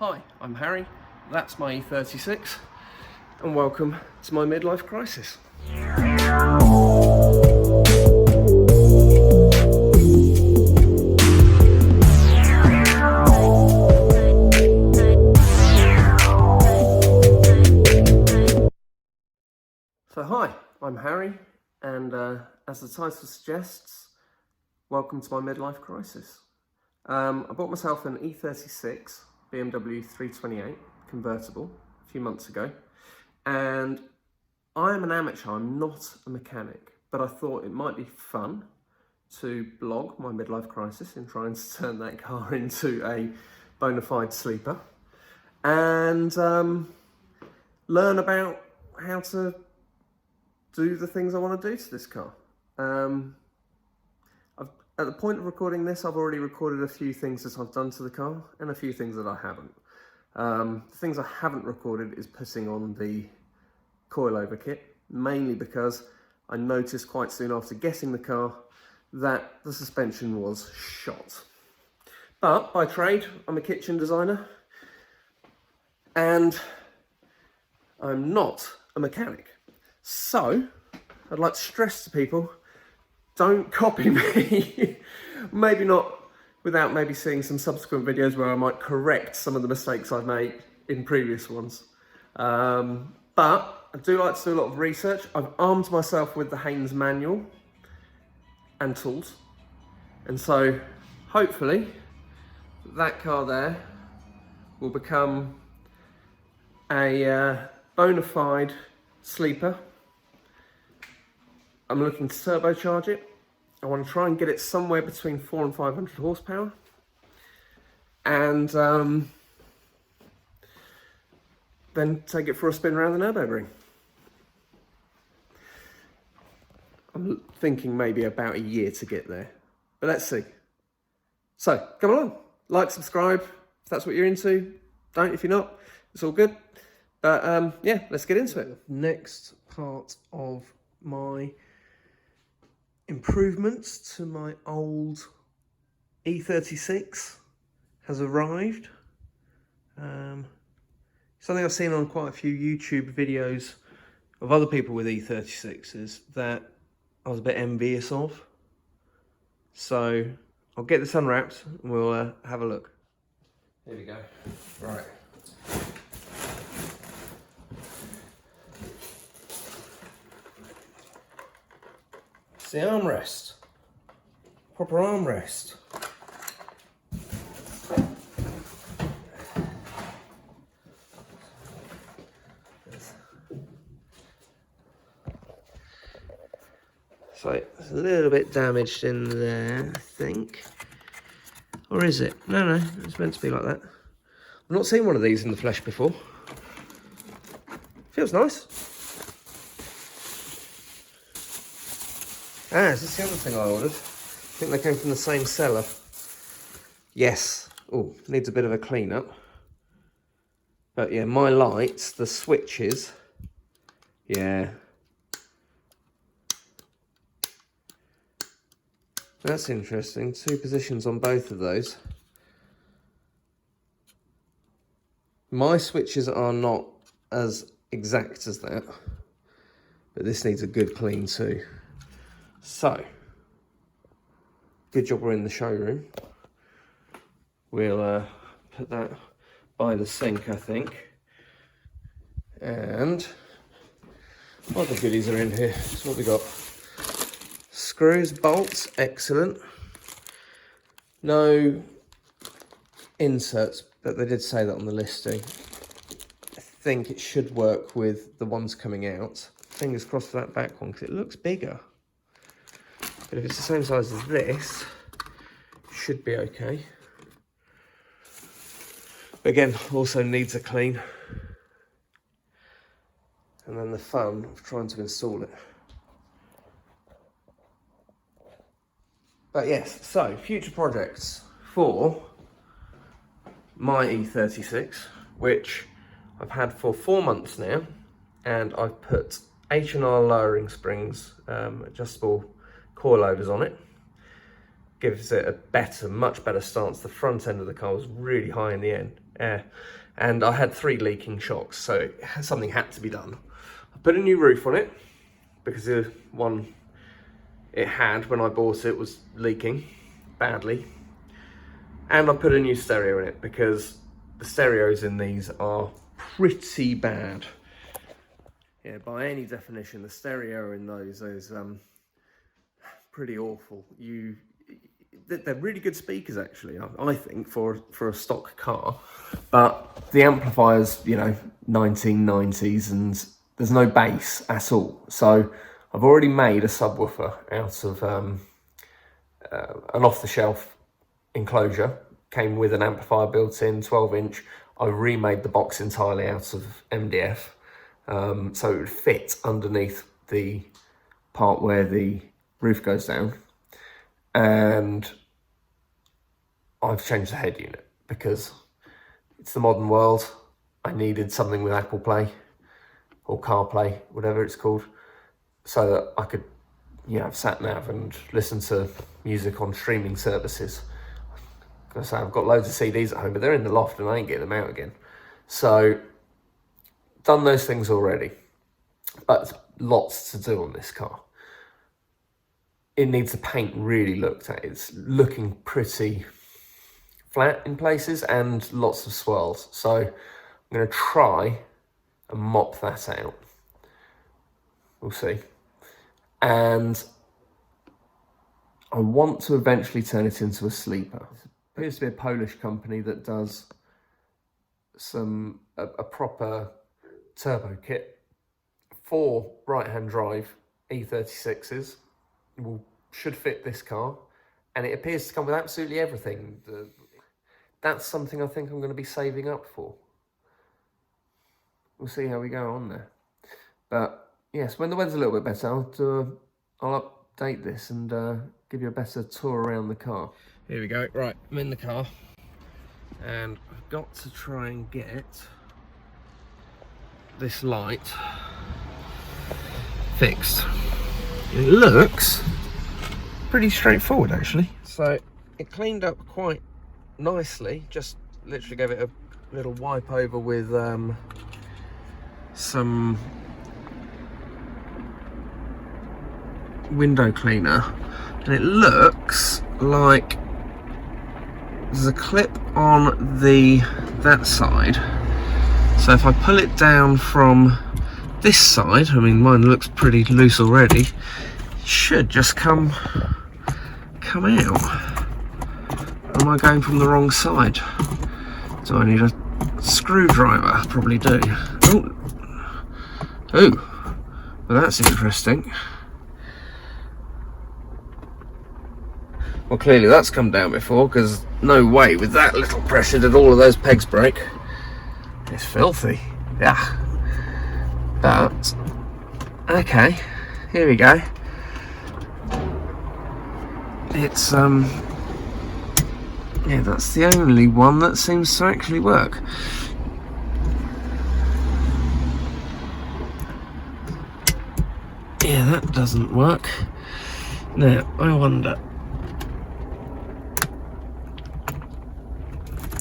Hi, I'm Harry, that's my E36, and welcome to my midlife crisis. So hi, I'm Harry, and as the title suggests, welcome to my midlife crisis. I bought myself an E36 BMW 328 convertible a few months ago, and I am an amateur, I'm not a mechanic, but I thought it might be fun to blog my midlife crisis and trying to turn that car into a bona fide sleeper and learn about how to do the things I want to do to this car. At the point of recording this, I've already recorded a few things that I've done to the car and a few things that I haven't. The things I haven't recorded is putting on the coilover kit, mainly because I noticed quite soon after getting the car that the suspension was shot. But by trade, I'm a kitchen designer and I'm not a mechanic. So I'd like to stress to people, don't copy me. Maybe not without maybe seeing some subsequent videos where I might correct some of the mistakes I've made in previous ones. But I do like to do a lot of research. I've armed myself with the Haynes manual and tools. And so hopefully that car there will become a bona fide sleeper. I'm looking to turbocharge it. I want to try and get it somewhere between 400 and 500 horsepower. And then take it for a spin around the Nürburgring. I'm thinking maybe about a year to get there, but let's see. So come along, like, subscribe if that's what you're into. Don't if you're not, it's all good. But yeah, let's get into it. Next part of my improvements to my old E36 has arrived. Something I've seen on quite a few YouTube videos of other people with E36s that I was a bit envious of. So I'll get this unwrapped and we'll have a look. Here we go. Right. It's the armrest. Proper armrest. So it's a little bit damaged in there, I think. Or is it? No, it's meant to be like that. I've not seen one of these in the flesh before. Feels nice. Ah, is this the other thing I ordered? I think they came from the same seller. Yes. Oh, needs a bit of a clean up. But yeah, my lights, the switches, yeah. That's interesting. Two positions on both of those. My switches are not as exact as that, but this needs a good clean too. So, good job we're in the showroom. We'll put that by the sink, I think. And other goodies are in here. So what we got? Screws, bolts, excellent. No inserts, but they did say that on the listing. I think it should work with the ones coming out. Fingers crossed for that back one, because it looks bigger. But if it's the same size as this, it should be okay. But again, also needs a clean. And then the fun of trying to install it. But yes, so future projects for my E36, which I've had for 4 months now, and I've put H&R lowering springs, adjustable coilovers on it. Gives it a better, much better stance. The front end of the car was really high in the end. Yeah, and I had 3 leaking shocks, so something had to be done. I put a new roof on it because the one it had when I bought it was leaking badly, and I put a new stereo in it because the stereos in these are pretty bad. Yeah, by any definition, the stereo in those is pretty awful. They're really good speakers, actually, I think, for a stock car, but the amplifier's, you know, 1990s, and there's no bass at all. So I've already made a subwoofer out of an off-the-shelf enclosure. Came with an amplifier built in, 12-inch. I remade the box entirely out of MDF, so it would fit underneath the part where the roof goes down. And I've changed the head unit because it's the modern world. I needed something with Apple Play or CarPlay, whatever it's called, so that I could, you know, have sat nav and listen to music on streaming services. Because I've got loads of CDs at home, but they're in the loft and I ain't getting them out again. So, done those things already, but lots to do on this car. It needs the paint really looked at. It's looking pretty flat in places and lots of swirls. So I'm going to try and mop that out. We'll see. And I want to eventually turn it into a sleeper. It appears to be a Polish company that does a proper turbo kit for right-hand drive E36s. Should fit this car, and it appears to come with absolutely everything. That's something I think I'm going to be saving up for. We'll see how we go on there. But yes, when the weather's a little bit better, I'll update this and give you a better tour around the car. Here we go. Right, I'm in the car, and I've got to try and get this light fixed. It looks pretty straightforward, actually. So it cleaned up quite nicely. Just literally gave it a little wipe over with some window cleaner, and it looks like there's a clip on that side. So if I pull it down from this side, I mean, mine looks pretty loose already, it should just come out. Am I going from the wrong side? Do I need a screwdriver? I probably do. Oh, well, that's interesting. Well, clearly that's come down before, because no way with that little pressure did all of those pegs break. It's filthy. Yeah. But, okay, here we go. It's, yeah, that's the only one that seems to actually work. Yeah, that doesn't work. Now, I wonder.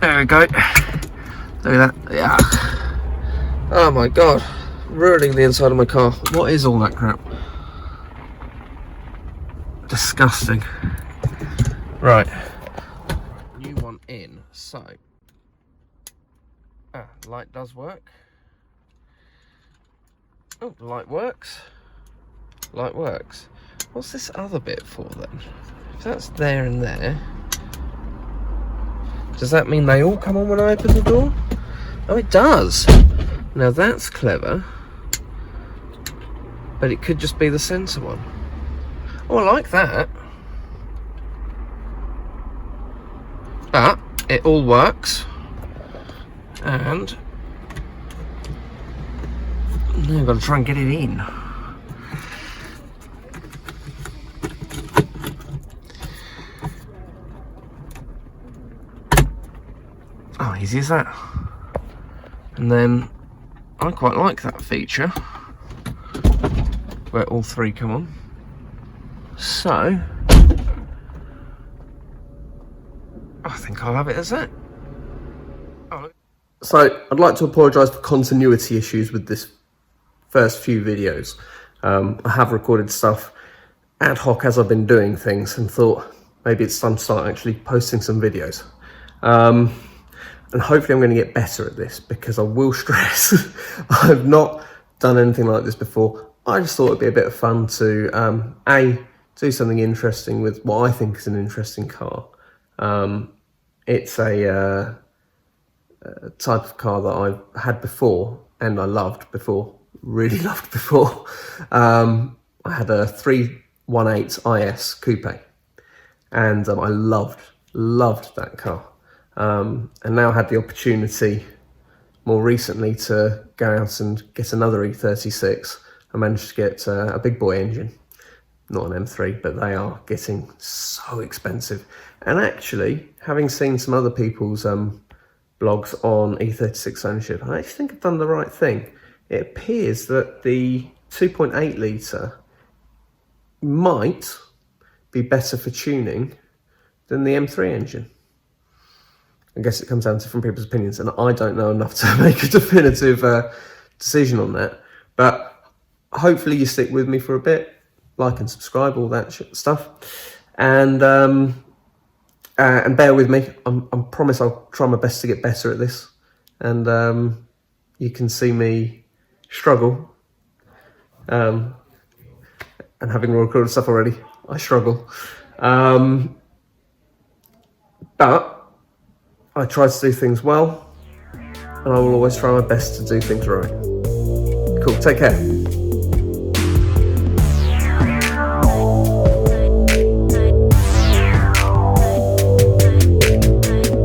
There we go. Look at that. Yeah. Oh my god. Ruining the inside of my car. What is all that crap? Disgusting. Right. New one in. So. Light does work. Oh, the light works. Light works. What's this other bit for then? If that's there and there, does that mean they all come on when I open the door? Oh, it does. Now that's clever. But it could just be the centre one. Oh, I like that. But it all works. And now I've got to try and get it in. Oh, easy as that. And then I quite like that feature where all three come on. So I think I'll have it as that. Oh, look. So I'd like to apologise for continuity issues with this first few videos. I have recorded stuff ad hoc as I've been doing things and thought maybe it's time to start actually posting some videos. And hopefully I'm going to get better at this, because I will stress I've not done anything like this before. I just thought it'd be a bit of fun to do something interesting with what I think is an interesting car. It's a type of car that I've had before and I loved before, really loved before. I had a 318 IS coupe, and I loved that car. And now I had the opportunity more recently to go out and get another E36. I managed to get a big boy engine, not an M3, but they are getting so expensive. And actually, having seen some other people's blogs on E36 ownership, I actually think I've done the right thing. It appears that the 2.8 litre might be better for tuning than the M3 engine. I guess it comes down to different people's opinions, and I don't know enough to make a definitive decision on that. But hopefully you stick with me for a bit, like and subscribe, all that stuff, and bear with me. I promise I'll try my best to get better at this, and you can see me struggle. And having recorded stuff already, I struggle. But I try to do things well, and I will always try my best to do things right. Cool, take care.